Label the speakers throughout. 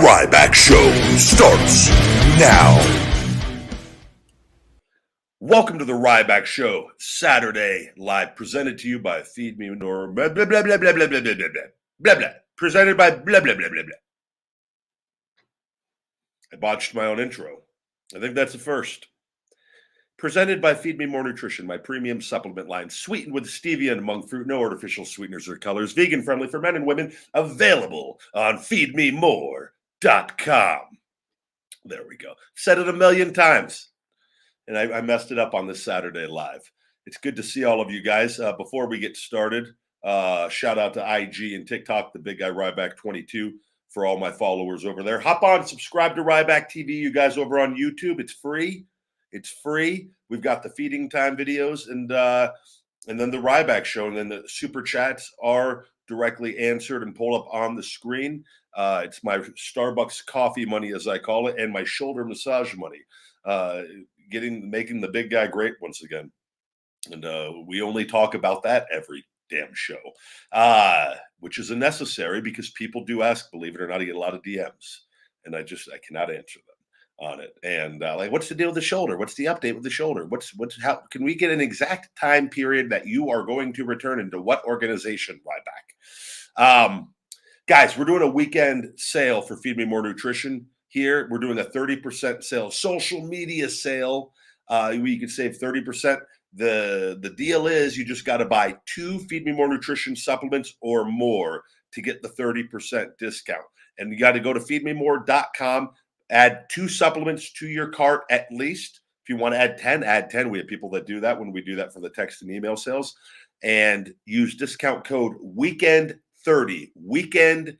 Speaker 1: Ryback Show starts now. Welcome to the Ryback Show, Saturday live, presented to you by Feed Me Nor blah blah blah blah blah blah blah blah blah blah blah. Presented by blah blah blah blah blah. I botched my own intro. I think that's the first. Presented by Feed Me More Nutrition, my premium supplement line, sweetened with stevia and monk fruit, no artificial sweeteners or colors, vegan friendly for men and women, available on feedmemore.com. There we go. Said it a million times, and I messed it up on this Saturday live. It's good to see all of you guys. Before we get started, shout out to IG and TikTok, the big guy Ryback 22, for all my followers over there. Hop on, subscribe to Ryback TV, you guys over on YouTube. It's free. It's free. We've got the feeding time videos and then the Ryback Show, and then the super chats are directly answered and pull up on the screen. It's my Starbucks coffee money, as I call it, and my shoulder massage money. Making the big guy great once again. And we only talk about that every damn show, which is unnecessary because people do ask, believe it or not, I get a lot of DMs, and I cannot answer them on it. And like, what's the deal with the shoulder? What's the update with the shoulder? How can we get an exact time period that you are going to return into what organization, Ryback? Guys, we're doing a weekend sale for Feed Me More Nutrition here. We're doing a 30% sale, social media sale. You can save 30%. The deal is you just got to buy 2 Feed Me More Nutrition supplements or more to get the 30% discount. And you got to go to feedmemore.com, add 2 supplements to your cart at least. If you want to add 10, add 10. We have people that do that when we do that for the text and email sales. And use discount code WEEKEND30, WEEKEND30.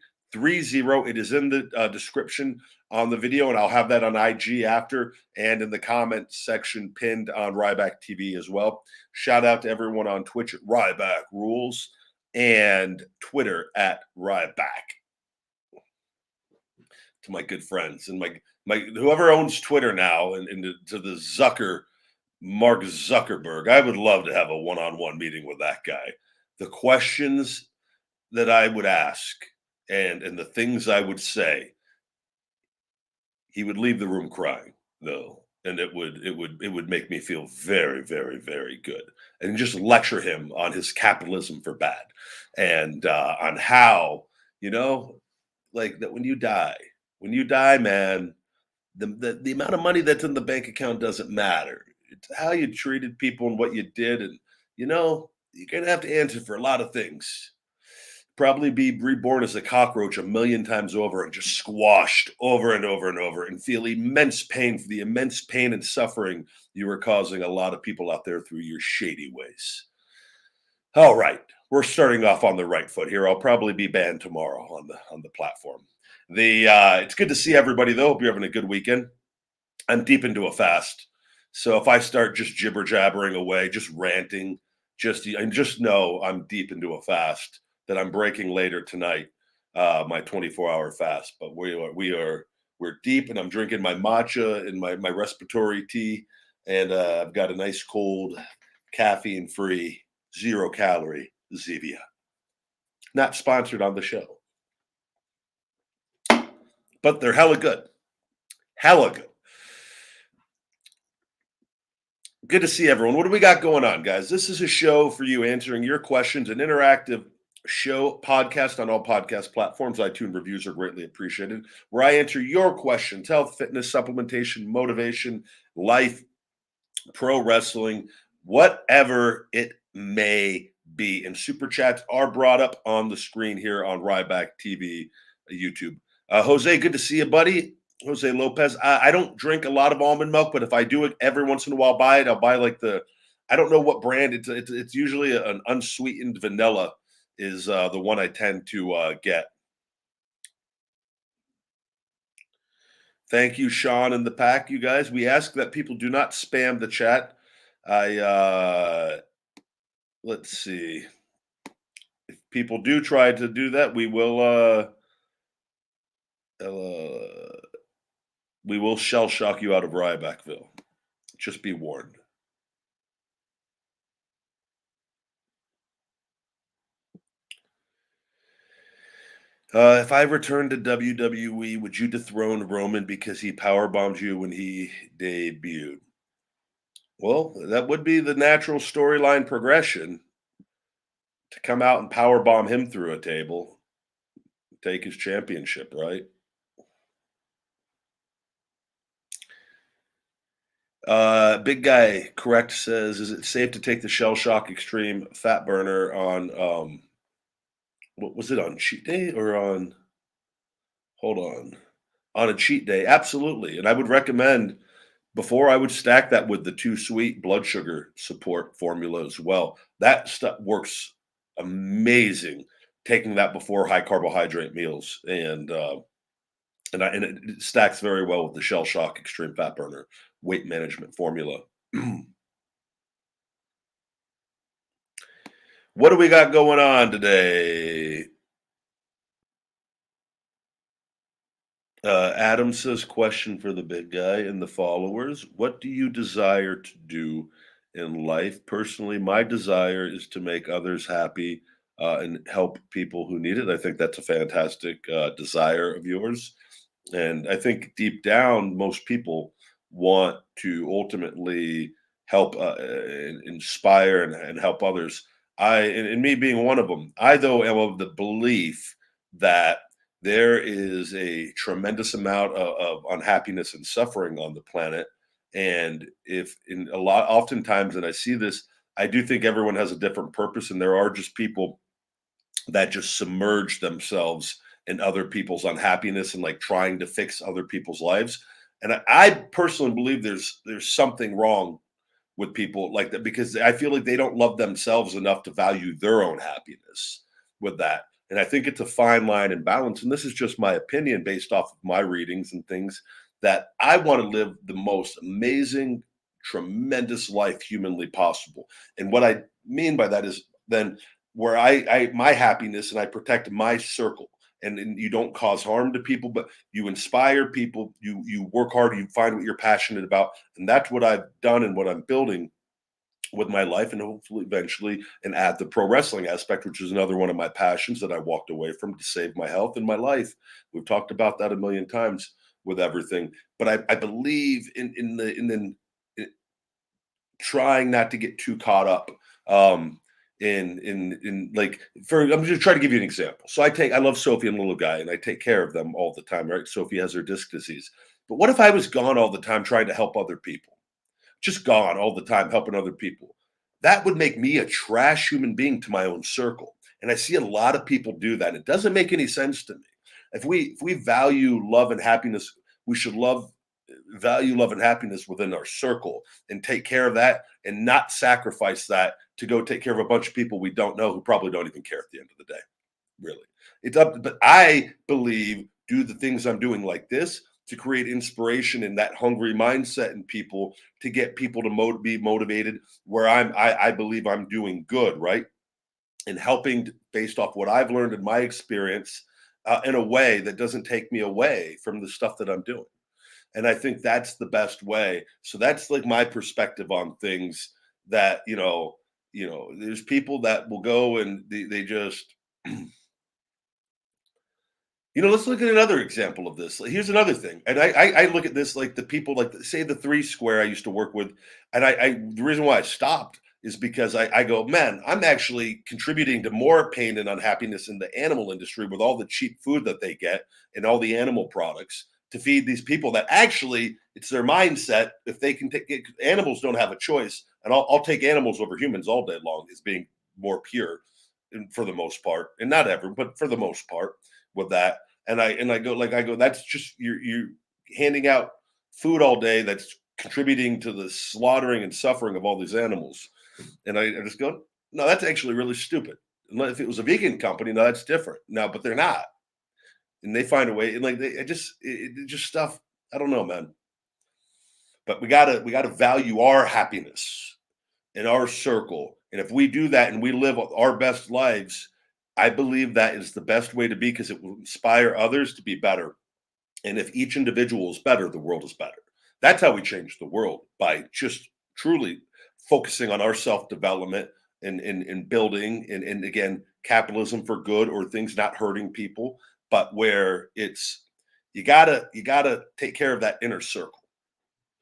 Speaker 1: It is in the description on the video, and I'll have that on IG after and in the comment section pinned on Ryback TV as well. Shout out to everyone on Twitch at Ryback Rules and Twitter at Ryback. To my good friends and my whoever owns Twitter now, and to the Mark Zuckerberg, I would love to have a one-on-one meeting with that guy. The questions that I would ask and the things I would say, he would leave the room crying, though, and it would make me feel very, very, very good. And just lecture him on his capitalism for bad, and on how, like that when you die, man, the amount of money that's in the bank account doesn't matter. It's how you treated people and what you did, and you're gonna have to answer for a lot of things. Probably be reborn as a cockroach a million times over and just squashed over and over and over and feel immense pain for the immense pain and suffering you were causing a lot of people out there through your shady ways. All right, we're starting off on the right foot here. I'll probably be banned tomorrow on the platform. It's good to see everybody, though. Hope you're having a good weekend. I'm deep into a fast, so if I start just jibber jabbering away, just ranting, just know I'm deep into a fast that I'm breaking later tonight, my 24-hour fast. But we're deep, and I'm drinking my matcha and my respiratory tea, and I've got a nice cold, caffeine-free, 0-calorie Zevia. Not sponsored on the show, but they're hella good. Hella good. Good to see everyone. What do we got going on, guys? This is a show for you answering your questions, an interactive show podcast on all podcast platforms. iTunes reviews are greatly appreciated, where I answer your questions: health, fitness, supplementation, motivation, life, pro wrestling, whatever it may be. And super chats are brought up on the screen here on Ryback TV, YouTube. Jose, good to see you, buddy. Jose Lopez. I don't drink a lot of almond milk, but if I do it every once in a while, buy it. I'll buy like I don't know what brand. It's usually an unsweetened vanilla is the one I tend to get. Thank you, Sean, and the pack, you guys. We ask that people do not spam the chat. Let's see. If people do try to do that, we will shell shock you out of Rybackville. Just be warned. If I returned to WWE, would you dethrone Roman because he power bombed you when he debuted? Well, that would be the natural storyline progression to come out and power bomb him through a table, take his championship, right? Big guy correct says, is it safe to take the Shell Shock Extreme Fat Burner on what was it, on cheat day or on, hold on a cheat day? Absolutely. And I would recommend, before I would stack that with the too sweet blood sugar support formula as well. That stuff works amazing. Taking that before high carbohydrate meals, and it stacks very well with the Shell Shock Extreme Fat Burner weight management formula. What do we got going on today? Adam says, question for the big guy and the followers. What do you desire to do in life? Personally, my desire is to make others happy and help people who need it. I think that's a fantastic desire of yours. And I think deep down, most people want to ultimately help inspire and help others. And me being one of them, I, though, am of the belief that there is a tremendous amount of unhappiness and suffering on the planet. And if in a lot, oftentimes, and I see this, I do think everyone has a different purpose, and there are just people that just submerge themselves in other people's unhappiness and like trying to fix other people's lives. And I personally believe there's something wrong with people like that because I feel like they don't love themselves enough to value their own happiness with that. And I think it's a fine line and balance. And this is just my opinion based off of my readings and things, that I want to live the most amazing, tremendous life humanly possible. And what I mean by that is then where I my happiness and I protect my circle. And you don't cause harm to people, but you inspire people. You work hard. You find what you're passionate about, and that's what I've done and what I'm building with my life, and hopefully eventually, and add the pro wrestling aspect, which is another one of my passions that I walked away from to save my health and my life. We've talked about that a million times with everything, but I believe in trying not to get too caught up in like, for I'm just trying to give you an example. So I love Sophie and little guy, and I take care of them all the time, right? Sophie has her disc disease. But what if I was gone all the time trying to help other people? Just gone all the time helping other people. That would make me a trash human being to my own circle. And I see a lot of people do that. It doesn't make any sense to me. If we value love and happiness, we should value love and happiness within our circle and take care of that and not sacrifice that to go take care of a bunch of people we don't know who probably don't even care at the end of the day. Really. It's up, but I believe do the things I'm doing like this to create inspiration and that hungry mindset in people to get people to be motivated where I believe I'm doing good, right? And helping based off what I've learned in my experience in a way that doesn't take me away from the stuff that I'm doing. And I think that's the best way. So that's like my perspective on things that, there's people that will go and they just let's look at another example of this. Like, here's another thing, and I look at this like the people, like say the Three Square I used to work with, and I the reason why I stopped is because I go, man, I'm actually contributing to more pain and unhappiness in the animal industry with all the cheap food that they get and all the animal products to feed these people that actually it's their mindset. If they can take animals, don't have a choice, and I'll take animals over humans all day long as being more pure, and for the most part, and not ever, but for the most part with that. And I go, that's just you're handing out food all day that's contributing to the slaughtering and suffering of all these animals. And I just go, no, that's actually really stupid. If it was a vegan company, no, that's different. No, but they're not, and they find a way. And like it just stuff. I don't know, man. But we gotta value our happiness in our circle. And if we do that and we live our best lives, I believe that is the best way to be because it will inspire others to be better. And if each individual is better, the world is better. That's how we change the world, by just truly focusing on our self development and building and again, capitalism for good, or things not hurting people. but where it's you gotta take care of that inner circle.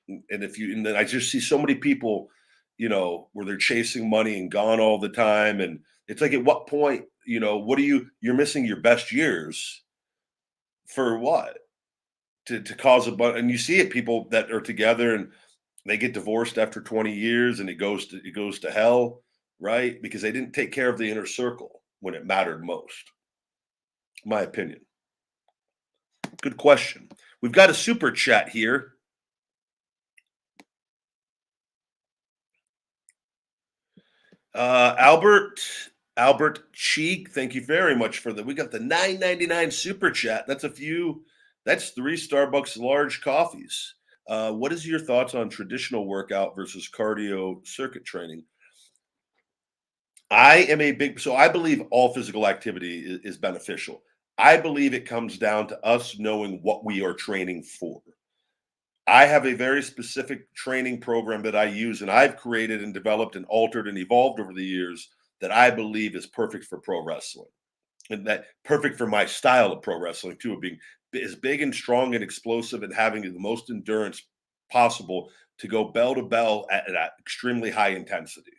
Speaker 1: And if you and then I just see so many people, where they're chasing money and gone all the time. And it's like, at what point, what are you're missing your best years for what? To cause a bunch, and you see it, people that are together and they get divorced after 20 years, and it goes to hell, right? Because they didn't take care of the inner circle when it mattered most. My opinion. Good question. We've got a super chat here. Albert Albert Cheek, thank you very much for the. We got the 9.99 super chat. That's three Starbucks large coffees. What is your thoughts on traditional workout versus cardio circuit training? I believe all physical activity is beneficial. I believe it comes down to us knowing what we are training for. I have a very specific training program that I use, and I've created and developed and altered and evolved over the years, that I believe is perfect for pro wrestling, and that perfect for my style of pro wrestling too, of being as big and strong and explosive and having the most endurance possible to go bell to bell at extremely high intensity.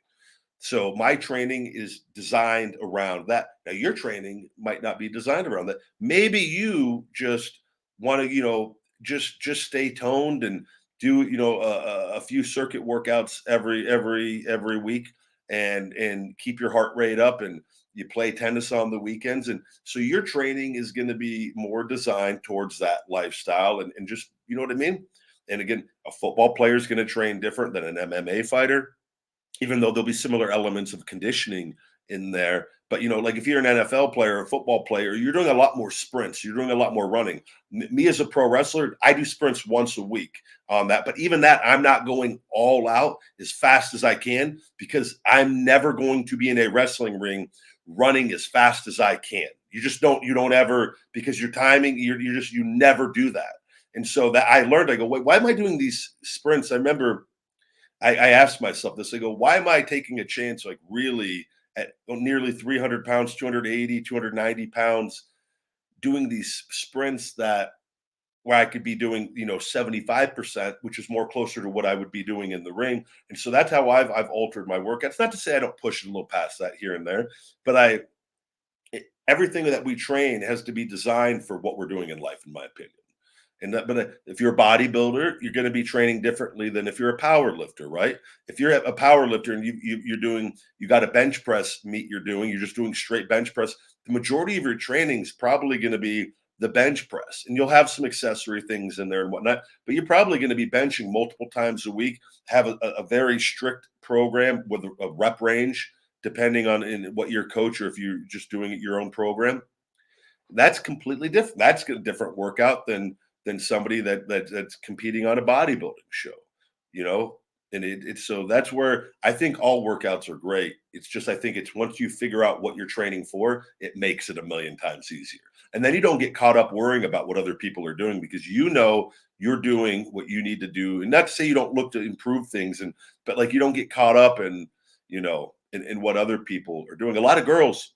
Speaker 1: So my training is designed around that. Now your training might not be designed around that. Maybe you just want to, just stay toned and do, a few circuit workouts every week, and keep your heart rate up, and you play tennis on the weekends. And so your training is going to be more designed towards that lifestyle, and just, you know what I mean? And again, a football player is going to train different than an MMA fighter, even though there'll be similar elements of conditioning in there. But like if you're an NFL player or a football player, you're doing a lot more sprints, you're doing a lot more running. Me as a pro wrestler, I do sprints once a week on that. But even that, I'm not going all out as fast as I can, because I'm never going to be in a wrestling ring running as fast as I can. You don't ever, because your timing, you never do that. And so that I learned, I go, wait, why am I doing these sprints? I remember I asked myself this. I go, why am I taking a chance, like really at nearly 300 pounds, 280, 290 pounds, doing these sprints that where I could be doing, 75%, which is more closer to what I would be doing in the ring. And so that's how I've altered my workouts. Not to say I don't push it a little past that here and there, but everything that we train has to be designed for what we're doing in life, in my opinion. But if you're a bodybuilder, you're going to be training differently than if you're a power lifter, right? If you're a power lifter and you got a bench press meet you're just doing straight bench press. The majority of your training is probably going to be the bench press, and you'll have some accessory things in there and whatnot. But you're probably going to be benching multiple times a week. Have a very strict program with a rep range, depending on what your coach, or if you're just doing it your own program. That's completely different. That's a different workout than somebody that's competing on a bodybuilding show, you know. And it's so that's where I think all workouts are great. It's just I think it's once you figure out what you're training for, it makes it a million times easier. And then you don't get caught up worrying about what other people are doing, because you're doing what you need to do. And not to say you don't look to improve things, but like you don't get caught up in what other people are doing. A lot of girls,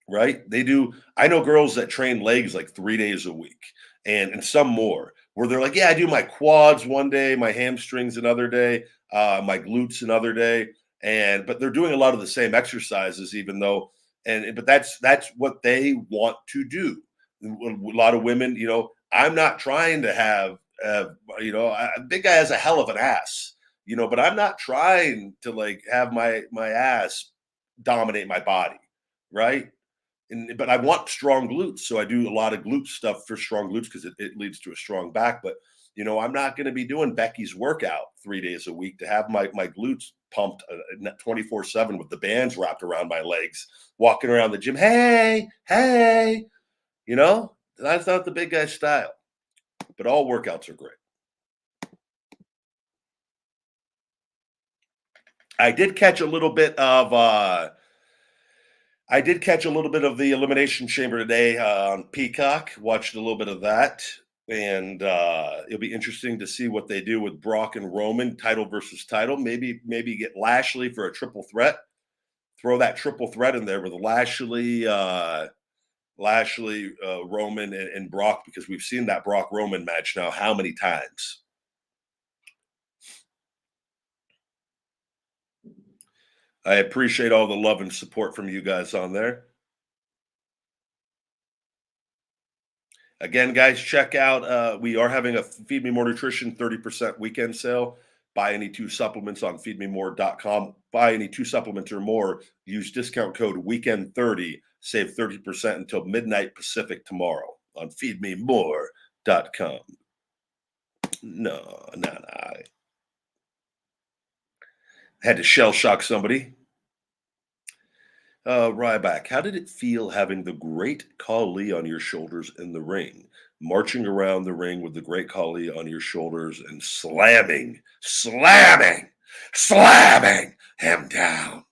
Speaker 1: right? They do. I know girls that train legs like 3 days a week, and some more, where they're like, yeah, I do my quads one day, my hamstrings another day, my glutes another day, but they're doing a lot of the same exercises, even though, but that's what they want to do. A lot of women, I'm not trying to have, a big guy has a hell of an ass, but I'm not trying to like have my ass dominate my body, right? But I want strong glutes, so I do a lot of glute stuff for strong glutes, because it leads to a strong back. But I'm not going to be doing Becky's workout 3 days a week to have my glutes pumped 24/7 with the bands wrapped around my legs, walking around the gym. Hey, hey, that's not the big guy style. But all workouts are great. I did catch a little bit of the Elimination Chamber today on Peacock. Watched a little bit of that, and it'll be interesting to see what they do with Brock and Roman, title versus title. Maybe get Lashley for a triple threat. Throw that triple threat in there with Lashley, Lashley, Roman, and Brock, because we've seen that Brock Roman match now how many times? I appreciate all the love and support from you guys on there. Again, guys, check out. We are having a Feed Me More Nutrition 30% weekend sale. Buy any two supplements on feedmemore.com. Buy any two supplements or more. Use discount code weekend30. Save 30% until midnight Pacific tomorrow on feedmemore.com. No, no, no. I had to shell shock somebody. Ryback, how did it feel having the great Khali on your shoulders in the ring? Marching around the ring with the great Khali on your shoulders and slamming him down.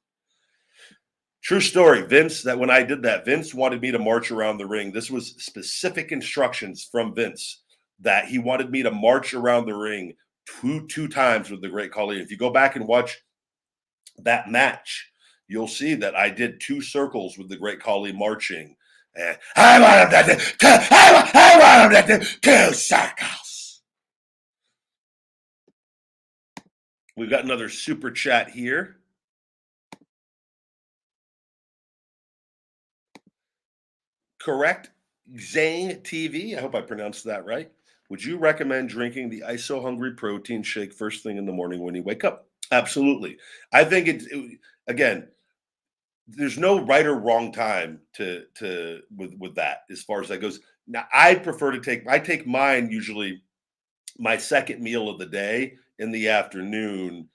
Speaker 1: True story, Vince. That when I did that, Vince wanted me to march around the ring. This was specific instructions from Vince that he wanted me to march around the ring two times with the great Khali. If you go back and watch that match, you'll see that I did two circles with the great Khali marching. And I want him to do, I want him to do two circles. We've got another super chat here. Correct. Zane TV. I hope I pronounced that right. Would you recommend drinking the ISO Hungry protein shake first thing in the morning when you wake up? Absolutely. I think again, there's no right or wrong time with that as far as that goes. Now, I take mine usually my second meal of the day in the afternoon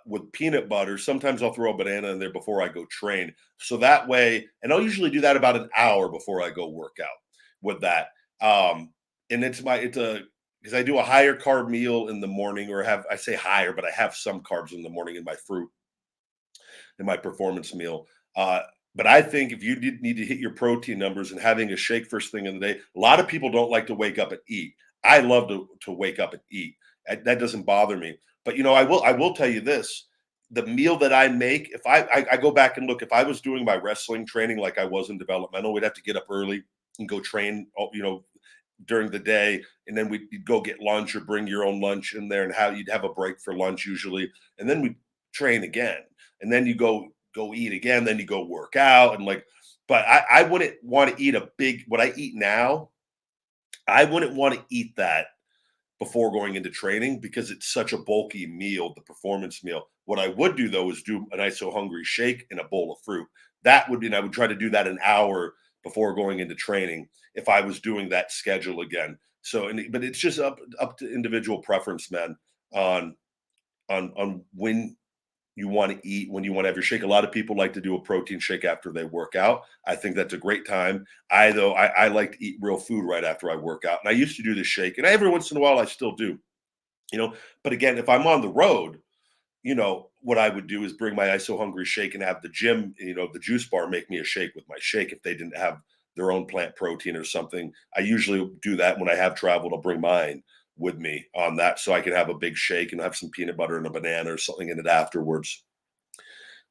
Speaker 1: with peanut butter. Sometimes I'll throw a banana in there before I go train. So that way, and I'll usually do that about an hour before I go work out with that. And it's a because I do a higher carb meal in the morning, or I say higher, but I have some carbs in the morning in my fruit in my performance meal. But I think if you need to hit your protein numbers and having a shake first thing in the day, a lot of people don't like to wake up and eat. I love to wake up and eat. That doesn't bother me. But I will tell you this: the meal that I make, if I go back and look, if I was doing my wrestling training like I was in developmental, we'd have to get up early and go train, during the day, and then we'd go get lunch or bring your own lunch in there, and how you'd have a break for lunch usually, and then we train again, and then you go eat again, then you go work out, and but I wouldn't want to eat what I eat now. I wouldn't want to eat that before going into training because it's such a bulky meal, the performance meal. What I would do though is do an ISO Hungry shake and a bowl of fruit. And I would try to do that an hour before going into training if I was doing that schedule again. But it's just up to individual preference, man, on when you want to eat, when you want to have your shake. A lot of people like to do a protein shake after they work out. I think that's a great time. I like to eat real food right after I work out. And I used to do the shake, and every once in a while I still do, But again, if I'm on the road, what I would do is bring my ISO Hungry shake and have the gym, the juice bar make me a shake with my shake if they didn't have their own plant protein or something. I usually do that when I have traveled. I'll bring mine with me on that so I can have a big shake and have some peanut butter and a banana or something in it afterwards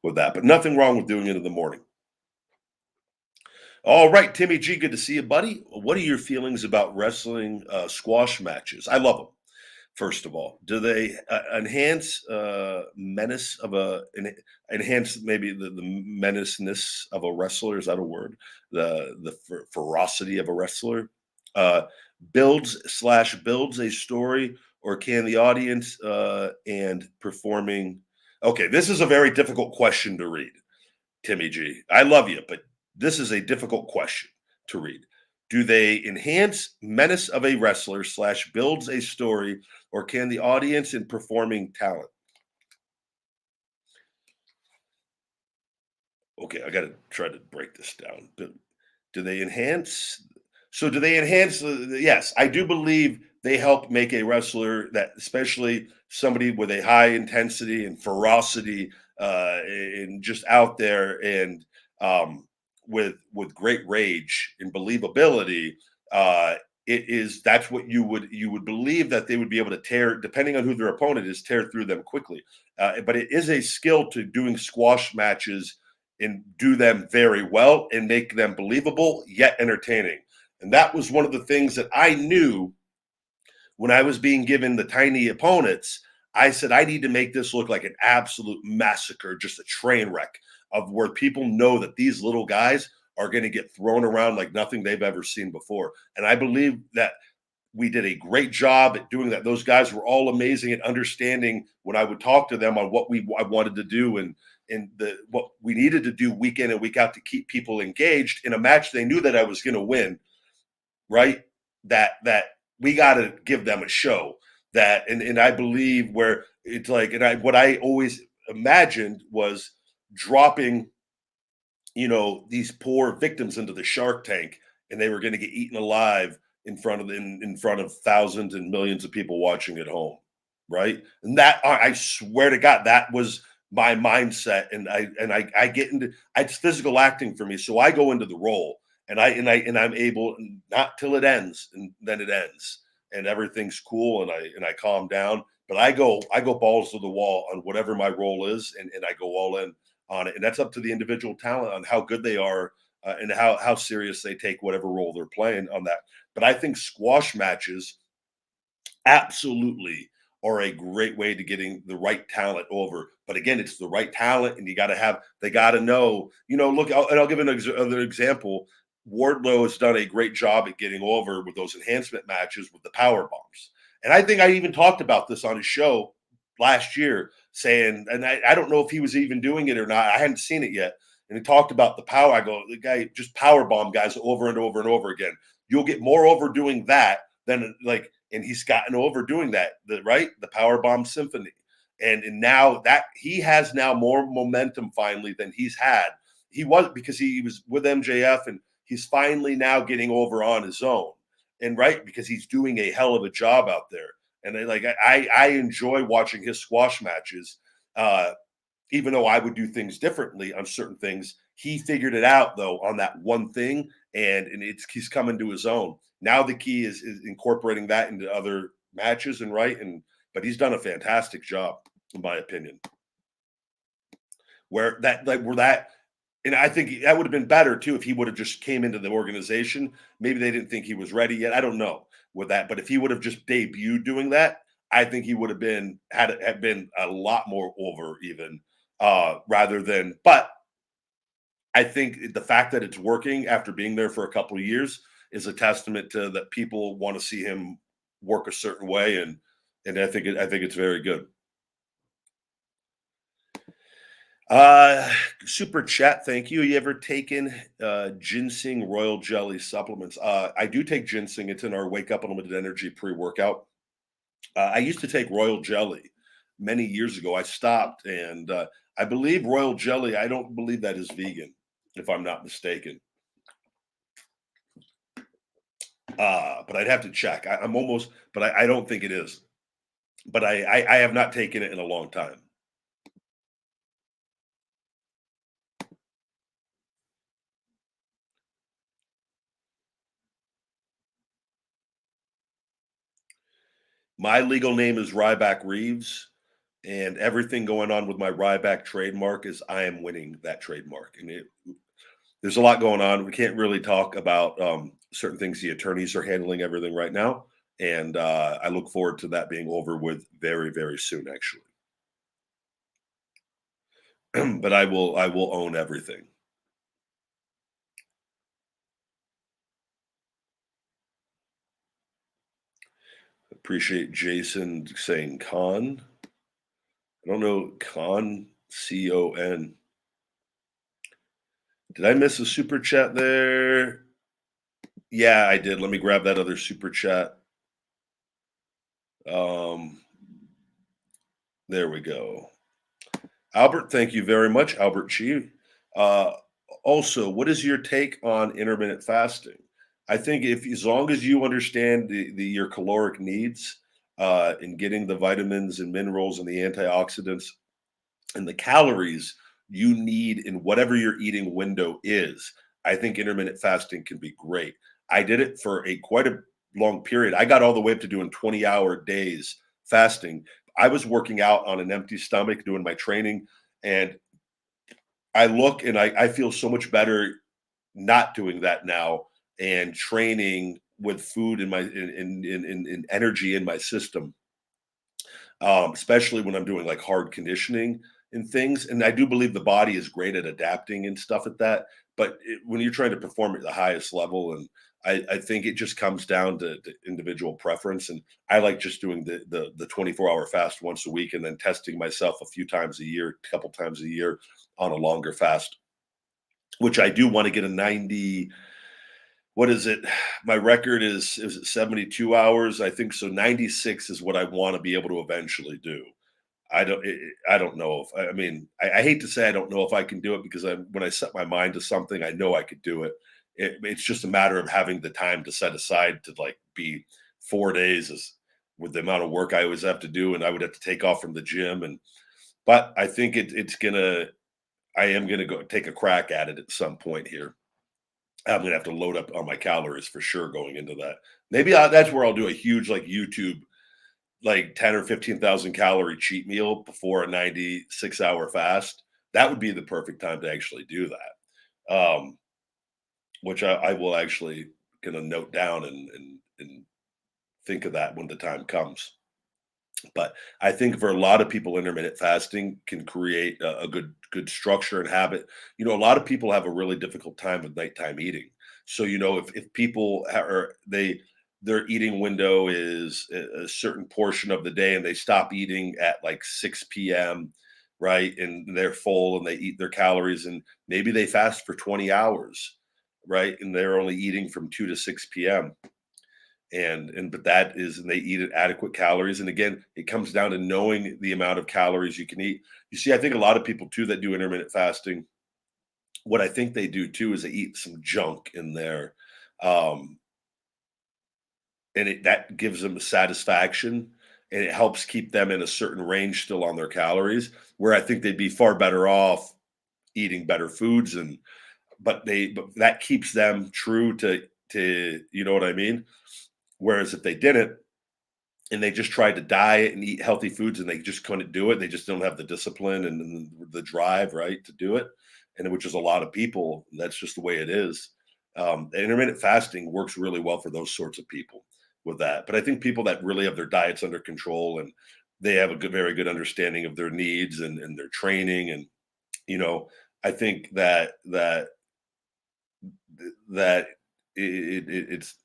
Speaker 1: with that. But nothing wrong with doing it in the morning. All right, Timmy G, good to see you, buddy. What are your feelings about wrestling squash matches? I love them. First of all, do they enhance menace of enhance maybe the menaceness of a wrestler? Is that a word? The ferocity of a wrestler builds a story, or can the audience and performing? Okay, this is a very difficult question to read, Timmy G. I love you, but this is a difficult question to read. Do they enhance menace of a wrestler / builds a story, or can the audience and performing talent? Okay, I got to try to break this down. Do they enhance? So do they enhance? Yes, I do believe they help make a wrestler, that especially somebody with a high intensity and ferocity, and just out there, and with great rage and believability. That's what you would believe, that they would be able to tear, depending on who their opponent is, tear through them quickly. But it is a skill to doing squash matches and do them very well and make them believable yet entertaining. And that was one of the things that I knew when I was being given the tiny opponents. I said, I need to make this look like an absolute massacre, just a train wreck of where people know that these little guys are going to get thrown around like nothing they've ever seen before. And I believe that we did a great job at doing that. Those guys were all amazing at understanding when I would talk to them on what I wanted to do and what we needed to do week in and week out to keep people engaged in a match they knew that I was going to win, right? That we got to give them a show that, and I believe where it's like, and I what I always imagined was dropping, these poor victims into the shark tank, and they were going to get eaten alive in front of thousands and millions of people watching at home, right? And that I swear to God, that was my mindset. And I get into it's physical acting for me, so I go into the role, and I'm able not till it ends, and then it ends, and everything's cool, and I calm down. But I go balls to the wall on whatever my role is, and I go all in on it, and that's up to the individual talent on how good they are, and how serious they take whatever role they're playing on that. But I think squash matches absolutely are a great way to getting the right talent over. But again, it's the right talent, and they got to know. Look, I'll give another example. Wardlow has done a great job at getting over with those enhancement matches with the power bombs. And I think I even talked about this on his show last year, saying, and I don't know if he was even doing it or not. I hadn't seen it yet. And he talked about the power. I go, the guy just power bomb guys over and over and over again. You'll get more over doing that than like, and he's gotten over doing that, right? The power bomb symphony. And now that he has now more momentum finally than he's had. He was, because he was with MJF, and he's finally now getting over on his own. And right, because he's doing a hell of a job out there. And I enjoy watching his squash matches. Even though I would do things differently on certain things, he figured it out though on that one thing, and he's coming to his own. Now the key is incorporating that into other matches, and right, but he's done a fantastic job in my opinion. And I think that would have been better too if he would have just came into the organization. Maybe they didn't think he was ready yet. I don't know with that, but if he would have just debuted doing that, I think he would have had been a lot more over even, rather than. But I think the fact that it's working after being there for a couple of years is a testament to that people want to see him work a certain way, and I think it's very good. Super chat, thank you. You ever taken ginseng royal jelly supplements? I do take ginseng. It's in our Wake Up Unlimited Energy pre-workout. I used to take royal jelly many years ago. I stopped, and I believe royal jelly, I don't believe that is vegan, if I'm not mistaken. But I'd have to check. I'm almost, but I don't think it is. But I have not taken it in a long time. My legal name is Ryback Reeves, and everything going on with my Ryback trademark is I am winning that trademark. And there's a lot going on. We can't really talk about certain things. The attorneys are handling everything right now, and I look forward to that being over with very, very soon, actually. But I will own everything. Appreciate Jason saying con. I don't know, con, C-O-N. Did I miss a super chat there? Yeah, I did. Let me grab that other super chat. Um, there we go. Albert, thank you very much, Albert Chi. Uh, Also, what is your take on intermittent fasting? I think if as long as you understand your caloric needs, in getting the vitamins and minerals and the antioxidants and the calories you need in whatever your eating window is, I think intermittent fasting can be great. I did it for a quite a long period. I got all the way up to doing 20-hour days fasting. I was working out on an empty stomach doing my training, and I look and I feel so much better not doing that now and training with food in my in energy in my system, especially when I'm doing like hard conditioning and things. And I do believe the body is great at adapting and stuff at that. But when you're trying to perform at the highest level, and I think it just comes down to individual preference. And I like just doing the 24-hour fast once a week, and then testing myself a few times a year, a couple times a year on a longer fast, which I do want to get a 90. What is it? My record is it 72 hours? I think so. 96 is what I want to be able to eventually do. I don't know if I mean I hate to say I don't know if I can do it, because when I set my mind to something, I know I could do it. It's just a matter of having the time to set aside to like be 4 days is with the amount of work I always have to do, and I would have to take off from the gym. And but I think I am gonna go take a crack at it at some point here. I'm gonna have to load up on my calories for sure going into that. Maybe that's where I'll do a huge like YouTube, like 10 or 15,000 calorie cheat meal before a 96-hour fast. That would be the perfect time to actually do that. Which I will actually gonna note down and think of that when the time comes. But I think for a lot of people, intermittent fasting can create a good structure and habit. A lot of people have a really difficult time with nighttime eating. So if people are their eating window is a certain portion of the day, and they stop eating at like 6 p.m., right, and they're full and they eat their calories, and maybe they fast for 20 hours, right, and they're only eating from 2 to 6 p.m., and but that is, and they eat at adequate calories. And again, it comes down to knowing the amount of calories you can eat. You see, I think a lot of people too that do intermittent fasting, what I think they do too is they eat some junk in there, um and that gives them a satisfaction, and it helps keep them in a certain range still on their calories, where I think they'd be far better off eating better foods. And but that keeps them true to you know what I mean. Whereas if they didn't, and they just tried to diet and eat healthy foods, and they just couldn't do it, they just don't have the discipline and the drive, right, to do it. And which is a lot of people, that's just the way it is. Intermittent fasting works really well for those sorts of people with that. But I think people that really have their diets under control, and they have a very good understanding of their needs and their training, and you know I think that it's,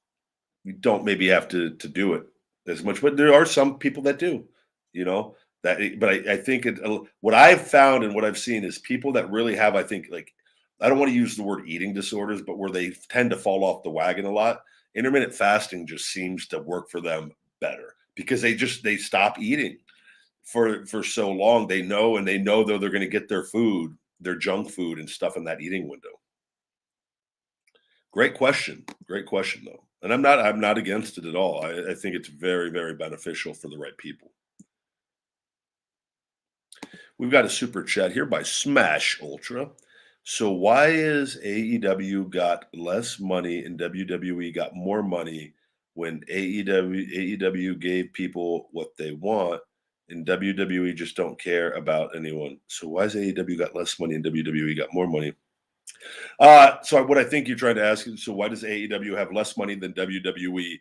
Speaker 1: you don't maybe have to do it as much, but there are some people that do, you know, but I think what I've found and what I've seen is people that really have, I think, like, I don't want to use the word eating disorders, but where they tend to fall off the wagon a lot, intermittent fasting just seems to work for them better, because they stop eating for so long. They know though they're going to get their food, their junk food and stuff in that eating window. Great question. Great question, though. And I'm not against it at all. I think it's very, very beneficial for the right people. We've got a super chat here by Smash Ultra. So why is AEW got less money and WWE got more money when AEW gave people what they want and WWE just don't care about anyone? So why is AEW got less money and WWE got more money? So what I think you're trying to ask is, so why does AEW have less money than WWE,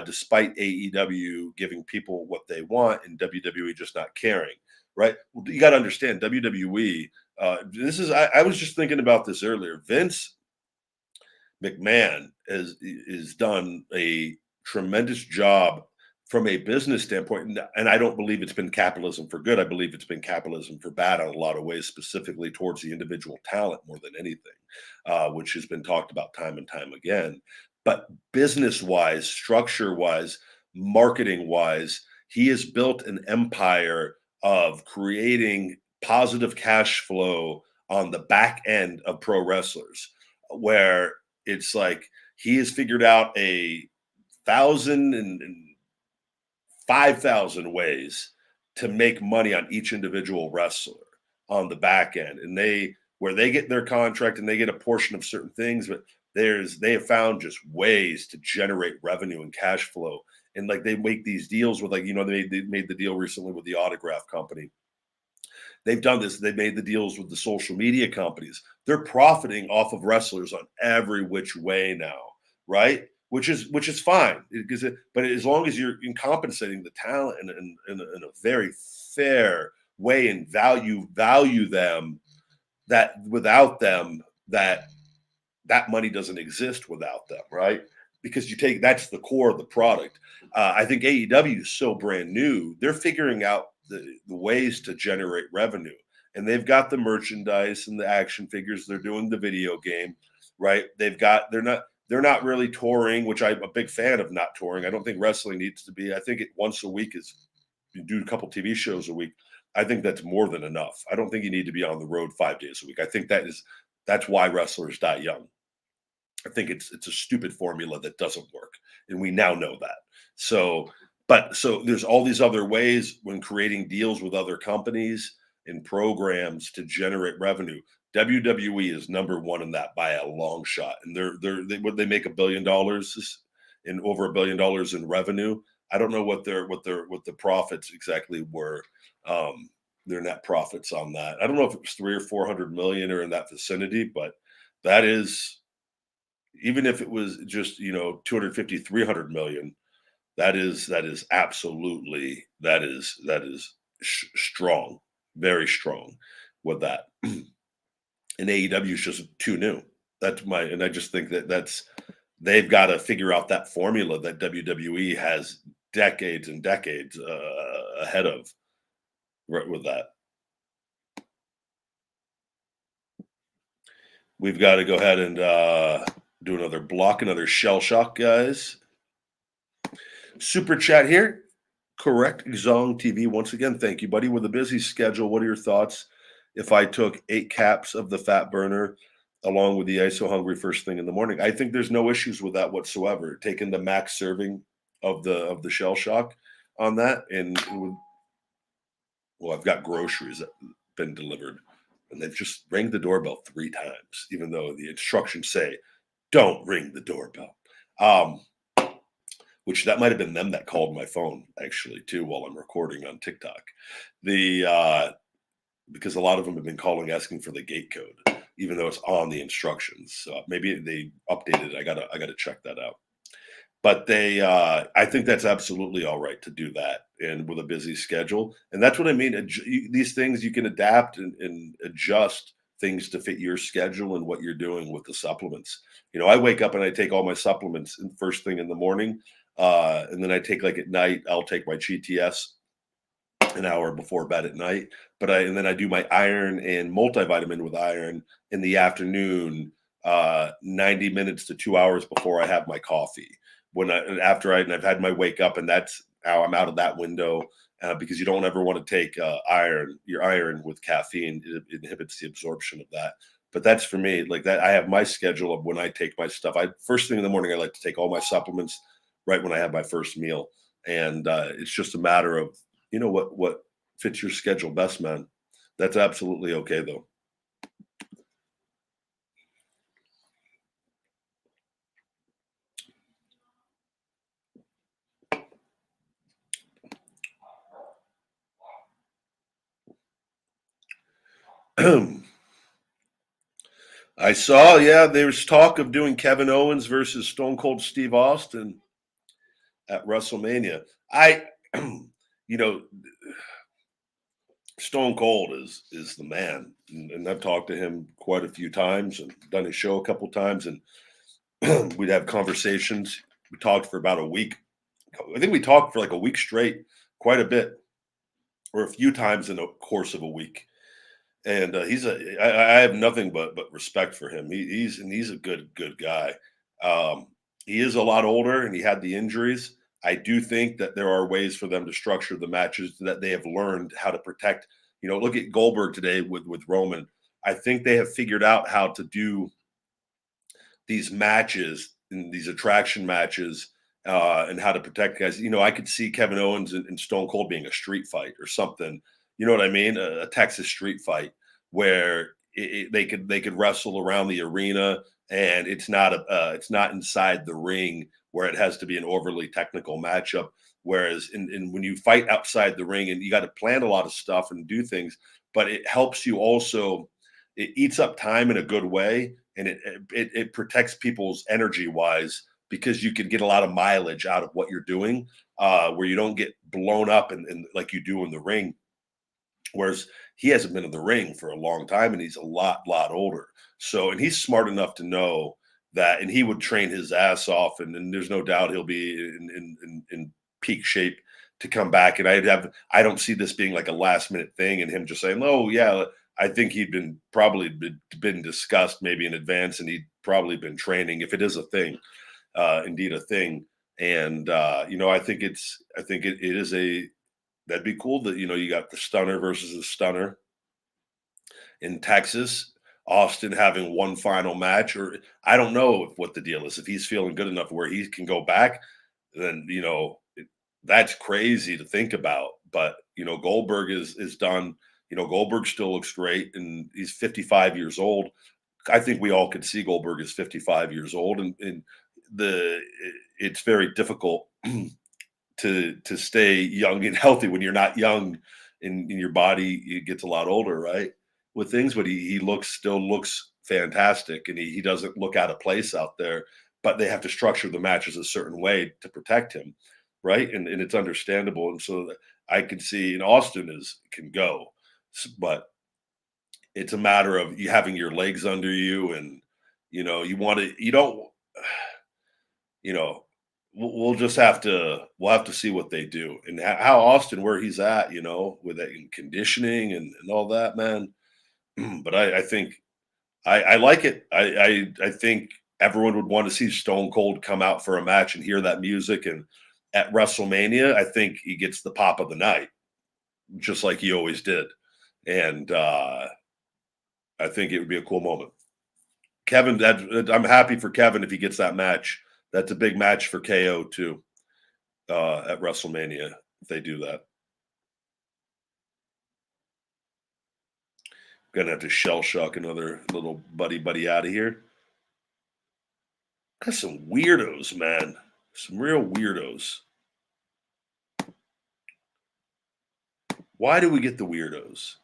Speaker 1: despite AEW giving people what they want and WWE just not caring, right? Well, you got to understand WWE. I was just thinking about this earlier. Vince McMahon is done a tremendous job from a business standpoint, and I don't believe it's been capitalism for good. I believe it's been capitalism for bad in a lot of ways, specifically towards the individual talent more than anything, which has been talked about time and time again. But business wise, structure wise, marketing wise, he has built an empire of creating positive cash flow on the back end of pro wrestlers, where it's like he has figured out a thousand and 5,000 ways to make money on each individual wrestler on the back end. And where they get their contract and they get a portion of certain things, but they have found just ways to generate revenue and cash flow. And like they make these deals with, like, they made the deal recently with the autograph company They've done this. They've made the deals with the social media companies. They're profiting off of wrestlers on every which way now, right? Which is fine because but as long as you're compensating the talent in a very fair way and value them, that without them that money doesn't exist without them, right? Because that's the core of the product. I think AEW is so brand new; they're figuring out the ways to generate revenue, and they've got the merchandise and the action figures. They're doing the video game, right? They're not really touring, which I'm a big fan of not touring. I don't think wrestling needs to be. I think once a week is you do a couple TV shows a week. I think that's more than enough. I don't think you need to be on the road 5 days a week. I think that's why wrestlers die young. I think it's a stupid formula that doesn't work, and we now know that. So there's all these other ways when creating deals with other companies and programs to generate revenue. WWE is number one in that by a long shot, and they make $1 billion in over $1 billion in revenue. I don't know what the profits exactly were. Their net profits on that. I don't know if it was 300 or 400 million or in that vicinity, but that is, even if it was just 250 300 million, that is absolutely, that is strong, very strong with that. And AEW is just too new. And I just think they've got to figure out that formula that WWE has decades and decades ahead of, right, with that. We've got to go ahead and do another block, another shell shock, guys. Super chat here. Correct. Zong TV. Once again, thank you, buddy. With a busy schedule, what are your thoughts if I took 8 caps of the fat burner along with the ISO hungry first thing in the morning? I think there's no issues with that whatsoever. Taking the max serving of the shell shock on that, and well, I've got groceries that have been delivered, and they've just rang the doorbell 3 times, even though the instructions say don't ring the doorbell. Which that might have been them that called my phone actually too while I'm recording on TikTok. Because a lot of them have been calling asking for the gate code, even though it's on the instructions. So maybe they updated it. I gotta check that out. But I think that's absolutely all right to do that, and with a busy schedule. And that's what I mean. These things you can adapt and adjust things to fit your schedule and what you're doing with the supplements. I wake up and I take all my supplements in first thing in the morning. And then I take, like, at night, I'll take my GTS an hour before bed at night. And then I do my iron and multivitamin with iron in the afternoon, 90 minutes to 2 hours before I have my coffee. And I've had my wake up, and that's how I'm out of that window, because you don't ever want to take your iron with caffeine. It inhibits the absorption of that. But that's for me, like that. I have my schedule of when I take my stuff. First thing in the morning, I like to take all my supplements right when I have my first meal. And it's just a matter of, what fits your schedule best, man. That's absolutely okay, though. I saw, yeah, there's talk of doing Kevin Owens versus Stone Cold Steve Austin at WrestleMania. You know, Stone Cold is the man, and I've talked to him quite a few times and done his show a couple times, and we'd have conversations. We talked for about a week. I think we talked for like a week straight, quite a bit, or a few times in the course of a week. And I have nothing but respect for him. He's a good guy. He is a lot older, and he had the injuries. I do think that there are ways for them to structure the matches that they have learned how to protect. Look at Goldberg today with Roman. I think they have figured out how to do these matches and these attraction matches, and how to protect guys. I could see Kevin Owens and Stone Cold being a street fight or something. You know what I mean? A Texas street fight where they could wrestle around the arena, and it's not inside the ring where it has to be an overly technical matchup. Whereas when you fight outside the ring and you got to plan a lot of stuff and do things, but it helps you also, it eats up time in a good way, and it protects people's energy wise, because you can get a lot of mileage out of what you're doing, where you don't get blown up and like you do in the ring. Whereas he hasn't been in the ring for a long time and he's a lot older. So, and he's smart enough to know that, and he would train his ass off, and there's no doubt he'll be in peak shape to come back. And I don't see this being like a last minute thing and him just saying, oh yeah, I think he'd probably been discussed maybe in advance, and he'd probably been training if it is a thing, indeed a thing. And I think it is a that'd be cool that, you got the stunner versus the stunner in Texas, Austin having one final match, or I don't know what the deal is. If he's feeling good enough where he can go back, then that's crazy to think about. But Goldberg is done. Goldberg still looks great, and he's 55 years old. I think we all could see Goldberg is 55 years old, and it's very difficult to stay young and healthy when you're not young, and your body it gets a lot older, right? With things, but he still looks fantastic, and he doesn't look out of place out there. But they have to structure the matches a certain way to protect him, right? And it's understandable. And so I can see, and Austin can go, but it's a matter of you having your legs under you, and you want to you don't you know we'll just have to see what they do, and how Austin, where he's at, with that in conditioning and all that, man. But I think I like it. I think everyone would want to see Stone Cold come out for a match and hear that music, and at WrestleMania I think he gets the pop of the night, just like he always did. And I think it would be a cool moment. Kevin, I'm happy for Kevin if he gets that match. That's a big match for KO too, at WrestleMania if they do that. Gonna have to shell shock another little buddy out of here. Got some weirdos, man. Some real weirdos. Why do we get the weirdos?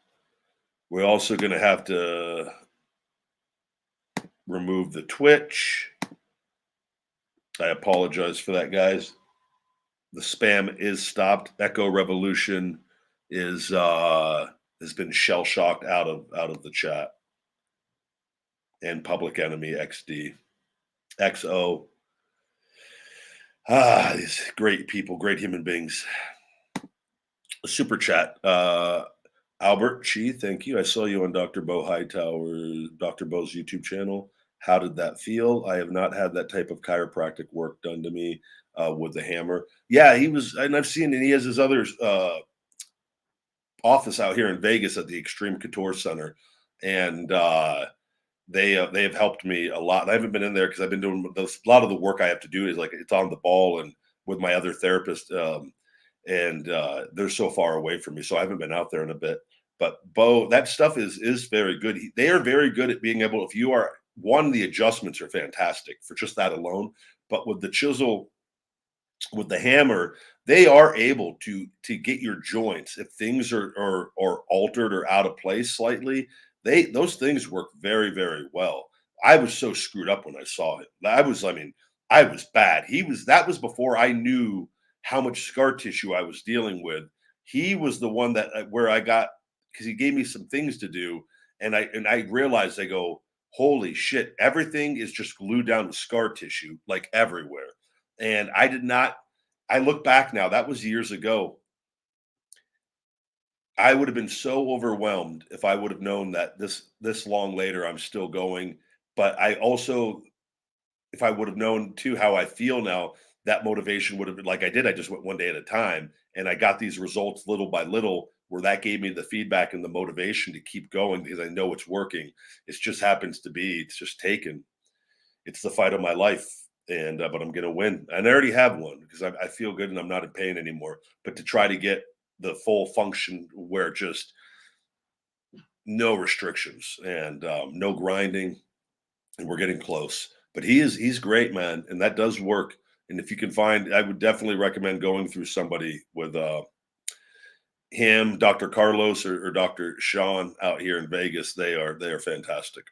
Speaker 1: We're also gonna have to remove the Twitch. I apologize for that, guys. The spam is stopped. Echo Revolution has been shell shocked out of the chat. And Public Enemy XD. XO. These great people, great human beings. Super chat. Albert Chi, thank you. I saw you on Dr. Bo Hightower, Dr. Bo's YouTube channel. How did that feel? I have not had that type of chiropractic work done to me with the hammer. Yeah, he was, and I've seen, and he has his other office out here in Vegas at the Extreme Couture Center, and they have helped me a lot. I haven't been in there because I've been doing a lot of the work I have to do is like it's on the ball and with my other therapist, and they're so far away from me, so I haven't been out there in a bit. But Bo, that stuff is very good. They are very good at being able. If you are one, the adjustments are fantastic for just that alone. But with the chisel, with the hammer, they are able to get your joints if things are altered or out of place slightly. Those things work very well. I was so screwed up when I saw it. I was bad. That was before I knew how much scar tissue I was dealing with. He was the one that where I got, because he gave me some things to do, and I realized, I go, holy shit, everything is just glued down to scar tissue like everywhere. And I did not. I look back now, that was years ago. I would have been so overwhelmed if I would have known that this long later I'm still going. But I also, if I would have known too how I feel now, that motivation would have been like I did. I just went one day at a time, and I got these results little by little, where that gave me the feedback and the motivation to keep going because I know it's working. It just happens to be, it's just taken. It's the fight of my life, and but I'm gonna win. And I already have one because I feel good and I'm not in pain anymore. But to try to get the full function where just no restrictions and no grinding, and we're getting close. But he's great, man, and that does work. And if you can find, I would definitely recommend going through somebody with him, Dr. Carlos, or Dr. Sean out here in Vegas. They are fantastic.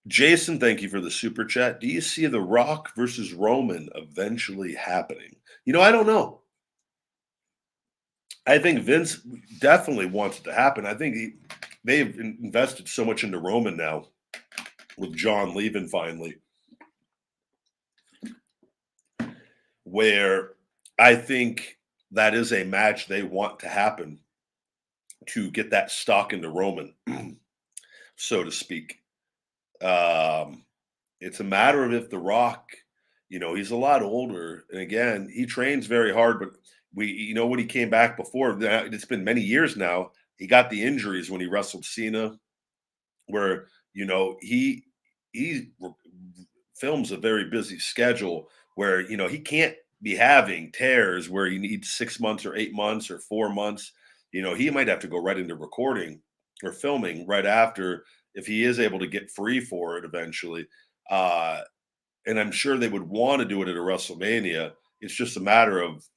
Speaker 1: Jason, thank you for the super chat. Do you see The Rock versus Roman eventually happening? I don't know. I think Vince definitely wants it to happen. I think they've invested so much into Roman now with John leaving finally, where I think that is a match they want to happen to get that stock into Roman, so to speak. Um, it's a matter of if The Rock, he's a lot older, and again, he trains very hard. But when he came back before, it's been many years now. He got the injuries when he wrestled Cena, where he films a very busy schedule where he can't be having tears where he needs 6 months or 8 months or 4 months. He might have to go right into recording or filming right after if he is able to get free for it eventually. Uh, and I'm sure they would want to do it at a WrestleMania. It's just a matter of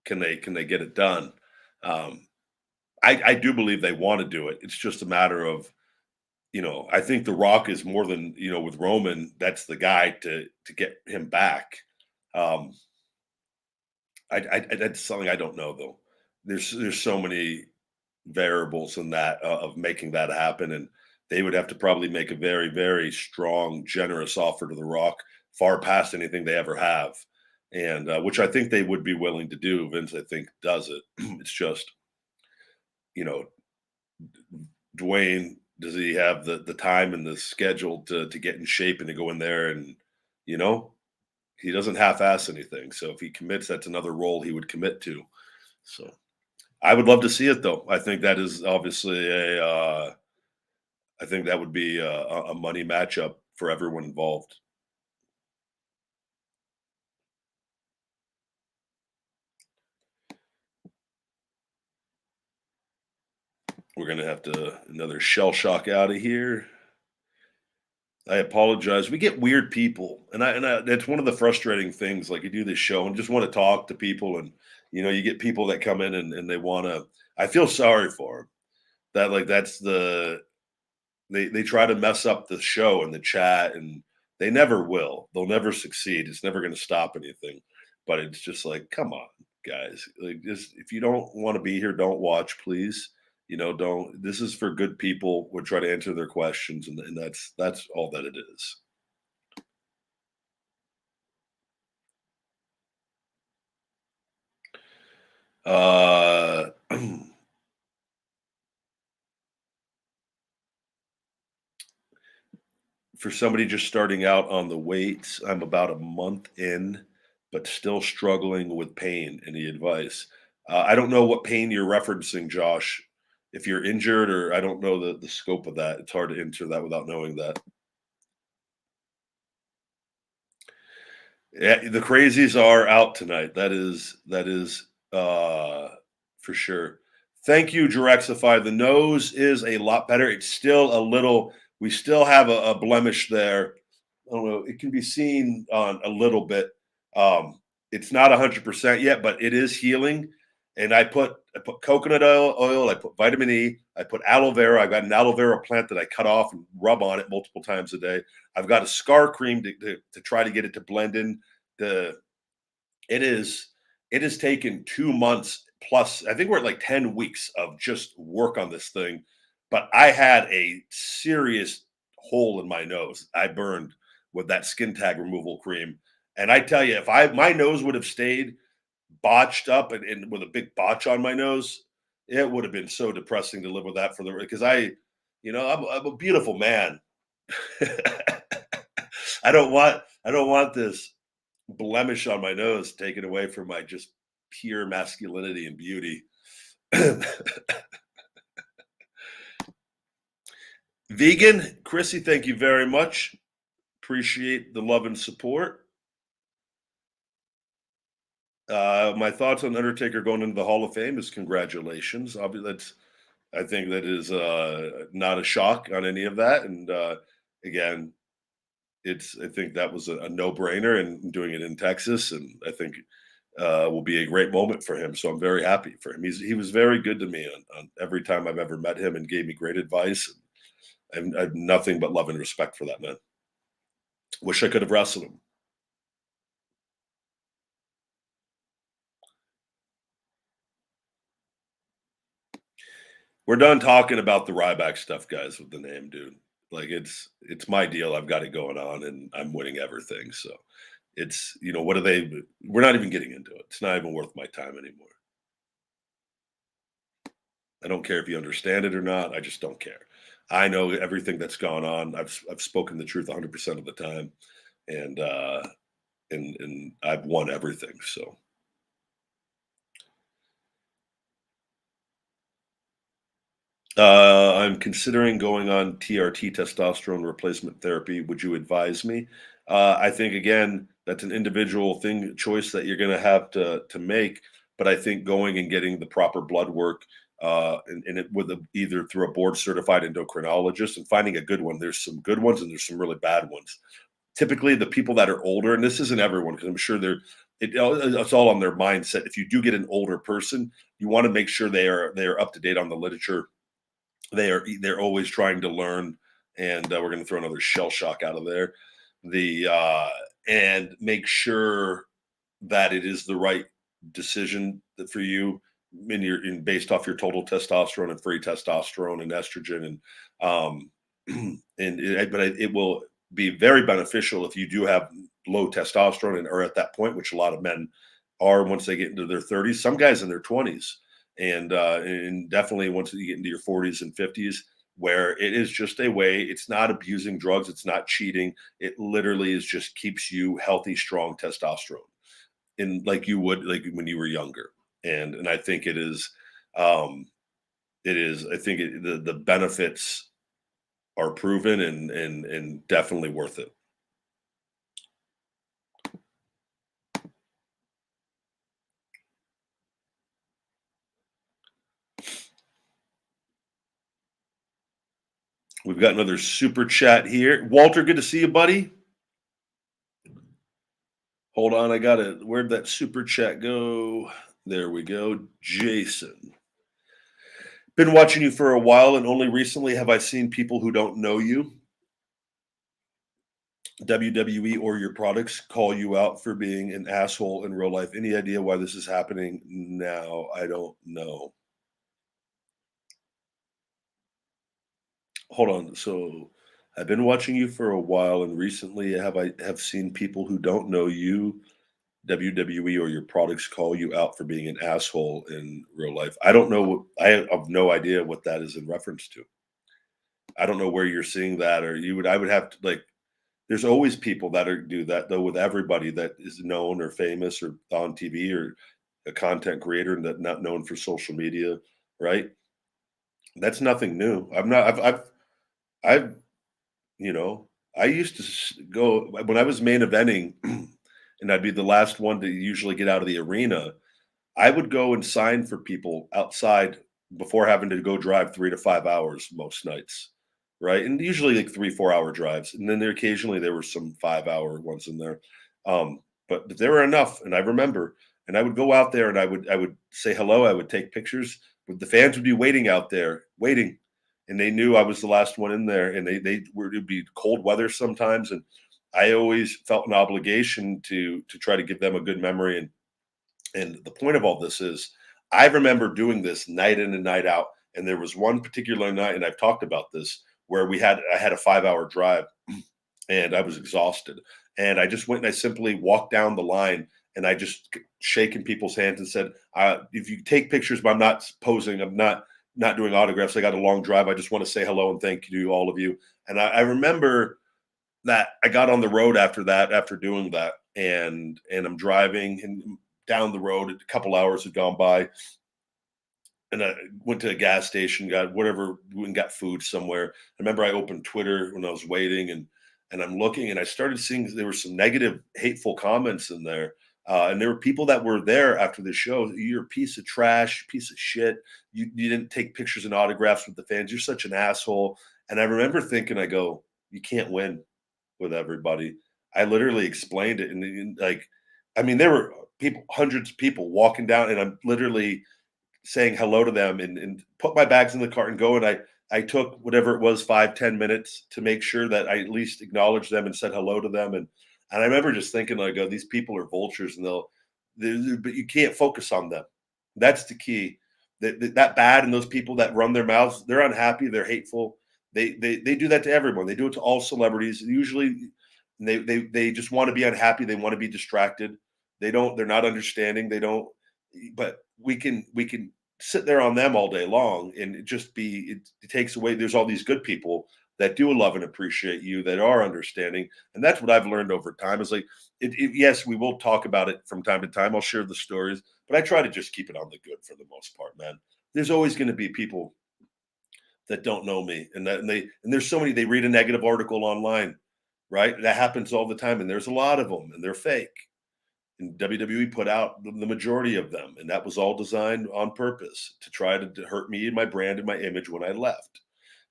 Speaker 1: can they get it done? Um, I do believe they want to do it. It's just a matter of I think The Rock is more than with Roman. That's the guy to get him back. Um, that's something I don't know though. There's so many variables in that of making that happen, and they would have to probably make a very very strong, generous offer to The Rock, far past anything they ever have, and which I think they would be willing to do. Vince, I think, does it. It's just you know Dwayne, does he have the time and the schedule to get in shape and to go in there and you know he doesn't half-ass anything. So if he commits, that's another role he would commit to. So I would love to see it though. I think that is obviously I think that would be a money matchup for everyone involved. We're gonna have to another shell shock out of here. I apologize. We get weird people, and that's one of the frustrating things. Like you do this show and just want to talk to people, and you get people that come in and they want to. I feel sorry for them. That like that's the they try to mess up the show and the chat, and they never will. They'll never succeed. It's never going to stop anything. But it's just like, come on, guys. Like, just if you don't want to be here, don't watch, please. Don't. This is for good people. We're trying to answer their questions, and that's all that it is. Uh, for somebody just starting out on the weights, I'm about a month in, but still struggling with pain. Any advice? I don't know what pain you're referencing, Josh. If you're injured, or I don't know the scope of that. It's hard to answer that without knowing that. Yeah, the crazies are out tonight. That is for sure. Thank you, Direxify. The nose is a lot better. It's still a little. We still have a blemish there. I don't know. It can be seen on a little bit. It's not 100% yet, but it is healing. And I put coconut oil. I put vitamin E. I put aloe vera. I've got an aloe vera plant that I cut off and rub on it multiple times a day. I've got a scar cream to try to get it to blend in. The it is it has taken 2 months plus. I think we're at like 10 weeks of just work on this thing. But I had a serious hole in my nose. I burned with that skin tag removal cream. And I tell you, if my nose would have stayed botched up and with a big botch on my nose, it would have been so depressing to live with that for the because I'm a beautiful man. I don't want this blemish on my nose taken away from my just pure masculinity and beauty. Vegan, Chrissy, thank you very much. Appreciate the love and support. My thoughts on Undertaker going into the Hall of Fame is congratulations. Obviously, I think that is not a shock on any of that. And again, I think that was a no-brainer, and doing it in Texas, and I think will be a great moment for him. So I'm very happy for him. He was very good to me on every time I've ever met him, and gave me great advice. And I have nothing but love and respect for that man. Wish I could have wrestled him. We're done talking about the Ryback stuff, guys, with the name, dude. Like it's my deal. I've got it going on, and I'm winning everything. So it's what are they? We're not even getting into it. It's not even worth my time anymore. I don't care if you understand it or not. I just don't care. I know everything that's gone on. I've spoken the truth 100% of the time, and I've won everything. So I'm considering going on TRT, testosterone replacement therapy. Would you advise me? I think again that's an individual thing choice that you're going to have to make. But I think going and getting the proper blood work, and it with either through a board certified endocrinologist, and finding a good one. There's some good ones and there's some really bad ones. Typically, the people that are older, and this isn't everyone because I'm sure it's all on their mindset. If you do get an older person, you want to make sure they are up to date on the literature. They're always trying to learn, and we're going to throw another shell shock out of there. The And make sure that it is the right decision for you, based off your total testosterone and free testosterone and estrogen, and it will be very beneficial if you do have low testosterone and are at that point, which a lot of men are once they get into their 30s. Some guys in their 20s, and definitely once you get into your 40s and 50s, where it is just a way. It's not abusing drugs. It's not cheating. It literally is just keeps you healthy, strong testosterone, in like you would like when you were younger. And I think um I think the benefits are proven, and definitely worth it. We've got another super chat here. Walter, good to see you, buddy. Hold on, I got it. Where'd that super chat go? There we go. Jason, been watching you for a while, and only recently have I seen people who don't know you, WWE, or your products call you out for being an asshole in real life. Any idea why this is happening now? I don't know. Hold on. So I've been watching you for a while, and recently have seen people who don't know you, WWE, or your products call you out for being an asshole in real life. I don't know. I have no idea what that is in reference to. I don't know where you're seeing that, or you would. I would have to like. There's always people that do that though with everybody that is known or famous or on TV or a content creator and that not known for social media, right? That's nothing new. I'm not. I've you know, I used to go when I was main eventing, and I'd be the last one to usually get out of the arena. I would go and sign for people outside before having to go drive 3 to 5 hours most nights, right? And usually like 3 4 hour drives, and then there were some 5 hour ones in there, but there were enough. And I remember, and I would go out there and I would say hello. I would take pictures, but the fans would be waiting out there, waiting, and they knew I was the last one in there, and they were it'd be cold weather sometimes, and I always felt an obligation to try to give them a good memory. And the point of all this is, I remember doing this night in and night out. And there was one particular night, and I've talked about this, where I had a 5 hour drive, and I was exhausted. And I just went and I simply walked down the line, and I just shaking people's hands and said, if you take pictures, but I'm not posing, I'm not doing autographs. I got a long drive. I just want to say hello and thank you to all of you. And I remember that I got on the road after that, after doing that, and I'm driving and down the road. A couple hours had gone by, and I went to a gas station, got whatever, and got food somewhere. I remember I opened Twitter when I was waiting, and I'm looking, and I started seeing there were some negative, hateful comments in there. And there were people that were there after the show. You're a piece of trash, piece of shit. You didn't take pictures and autographs with the fans. You're such an asshole. And I remember thinking, I go, you can't win. with everybody. I literally explained it, and like, I mean, there were people, hundreds of people walking down, and I'm literally saying hello to them and put my bags in the cart and go. And I took whatever it was, 5-10 minutes to make sure that I at least acknowledged them and said hello to them. And I remember just thinking, like, oh, these people are vultures, and but you can't focus on them. That's the key. That bad, and those people that run their mouths, they're unhappy, they're hateful. They do that to everyone. They do it to all celebrities. Usually, they just want to be unhappy. They want to be distracted. They're not understanding. They don't. But we can sit there on them all day long, and it takes away. There's all these good people that do love and appreciate you, that are understanding, and that's what I've learned over time. Is like, yes, we will talk about it from time to time. I'll share the stories, but I try to just keep it on the good for the most part, man. There's always going to be people that don't know me, and there's so many. They read a negative article online, right? That happens all the time, and there's a lot of them, and they're fake. And WWE put out the majority of them, and that was all designed on purpose to try to hurt me and my brand and my image when I left,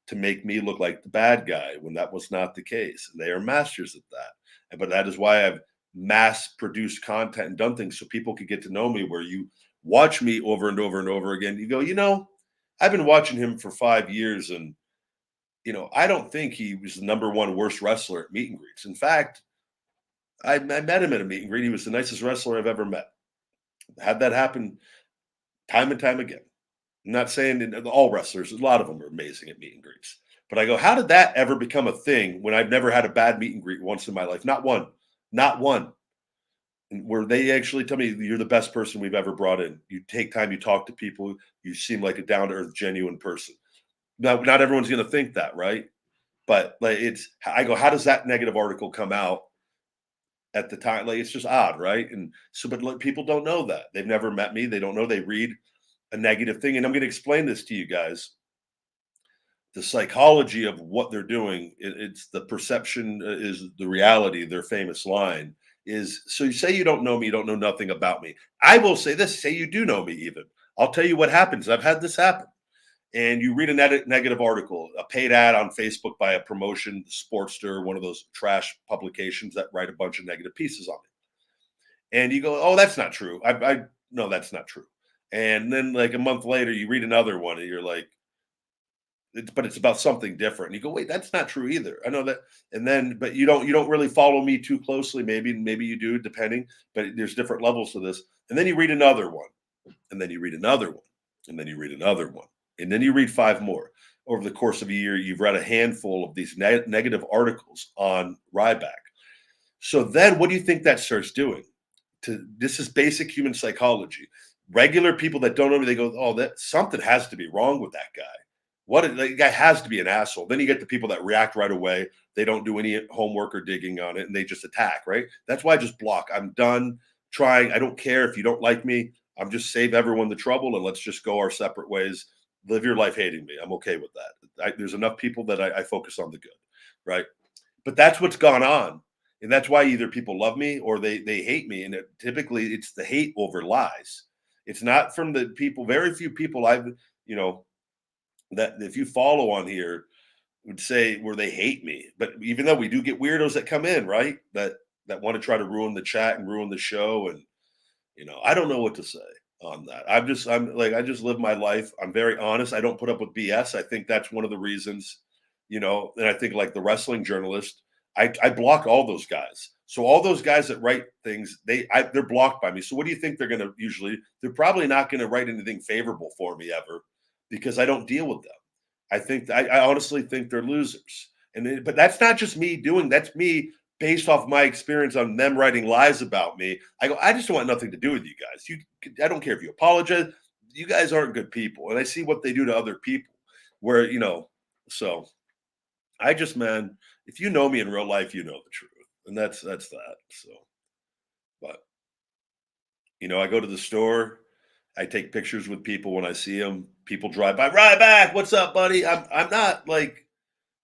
Speaker 1: to make me look like the bad guy when that was not the case. And they are masters at that. But that is why I've mass produced content and done things so people could get to know me. Where you watch me over and over and over again, you go, I've been watching him for 5 years, and I don't think he was the number one worst wrestler at meet and greets. In fact, I met him at a meet and greet. He was the nicest wrestler I've ever met. Had that happen time and time again. I'm not saying that all wrestlers, a lot of them are amazing at meet and greets. But I go, how did that ever become a thing when I've never had a bad meet and greet once in my life? Not one. Not one. And where they actually tell me, you're the best person we've ever brought in. You take time, you talk to people, you seem like a down to earth, genuine person. Now, not everyone's going to think that, right? But like, I go, how does that negative article come out at the time? Like, it's just odd, right? And so, but like, people don't know that. They've never met me. They don't know. They read a negative thing. And I'm going to explain this to you guys. The psychology of what they're doing, it's the perception is the reality. Their famous line is, so you say you don't know me, you don't know nothing about me. I will say this, say you do know me even. I'll tell you what happens. I've had this happen. And you read a negative article, a paid ad on Facebook by a promotion, Sportster, one of those trash publications that write a bunch of negative pieces on it. And you go, oh, that's not true. I no, that's not true. And then like a month later, you read another one and you're like, but it's about something different. And you go, wait, that's not true either. I know that. And then, but you don't really follow me too closely. Maybe you do, depending. But there's different levels to this. And then you read another one, and then you read another one, and then you read another one, and then you read five more. Over the course of a year, you've read a handful of these negative articles on Ryback. So then, what do you think that starts doing? This is basic human psychology. Regular people that don't know me, they go, "Oh, that something has to be wrong with that guy. That guy has to be an asshole." Then you get the people that react right away. They don't do any homework or digging on it, and they just attack. Right? That's why I just block. I'm done trying. I don't care if you don't like me. I'm just save everyone the trouble, and let's just go our separate ways. Live your life hating me. I'm okay with that. There's enough people that I focus on the good, right? But that's what's gone on, and that's why either people love me or they hate me, and typically it's the hate over lies. It's not from the people. Very few people you know that if you follow on here would say where they hate me. But even though we do get weirdos that come in, right? That want to try to ruin the chat and ruin the show, and I don't know what to say on that. I'm like, I just live my life. I'm very honest. I don't put up with BS. I think that's one of the reasons, and I think like the wrestling journalist, I block all those guys. So all those guys that write things, they're blocked by me. So what do you think they're going to usually? They're probably not going to write anything favorable for me ever, because I don't deal with them. I honestly think they're losers. But that's not just me doing. That's me based off my experience on them writing lies about me. I go, I just don't want nothing to do with you guys. I don't care if you apologize. You guys aren't good people, and I see what they do to other people. Where so man, if you know me in real life, you know the truth, and that's that. So, but I go to the store. I take pictures with people when I see them. People drive by, right back. What's up, buddy? I'm not like,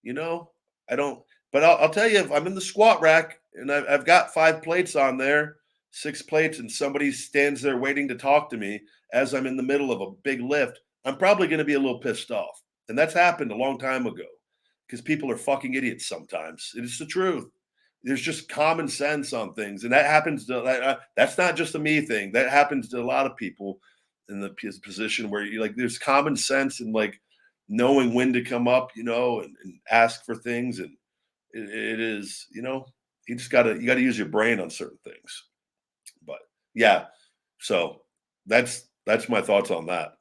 Speaker 1: you know, I don't. But I'll tell you, if I'm in the squat rack and I've got 5 plates on there, 6 plates, and somebody stands there waiting to talk to me as I'm in the middle of a big lift, I'm probably going to be a little pissed off. And that's happened a long time ago, because people are fucking idiots sometimes. It's the truth. there's just common sense on things, and that happens to that's not just a me thing. That happens to a lot of people in the position where you like there's common sense and like knowing when to come up, and ask for things, and it is, you gotta use your brain on certain things. But yeah, so that's my thoughts on that.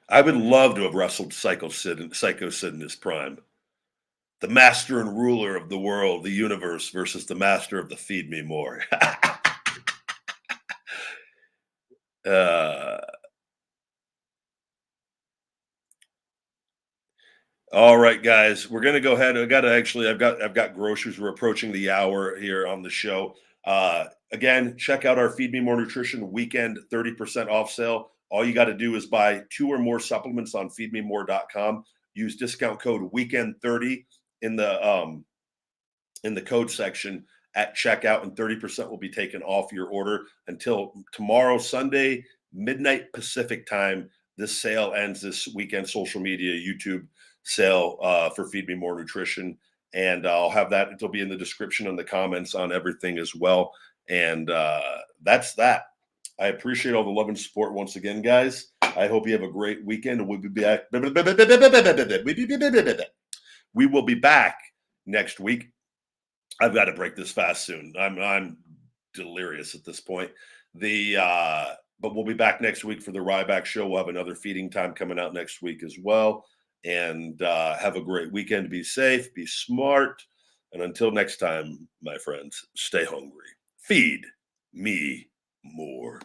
Speaker 1: I would love to have wrestled Psycho Sid in his prime. The master and ruler of the world, the universe, versus the master of the feed me more. uh, all right, guys, we're gonna go ahead. I've got groceries. We're approaching the hour here on the show. Again, check out our Feed Me More Nutrition weekend 30% off sale. All you got to do is buy 2 or more supplements on feedmemore.com. Use discount code weekend30 in the code section at checkout, and 30% will be taken off your order until tomorrow, Sunday, midnight Pacific time. This sale ends this weekend. Social media, YouTube sale for Feed Me More Nutrition. And I'll have that. It'll be in the description and the comments on everything as well. And that's that. I appreciate all the love and support once again, guys. I hope you have a great weekend. We'll be back. We will be back next week. I've got to break this fast soon. I'm delirious at this point. But we'll be back next week for the Ryback show. We'll have another feeding time coming out next week as well. And have a great weekend. Be safe, be smart. And until next time, my friends, stay hungry. Feed me more.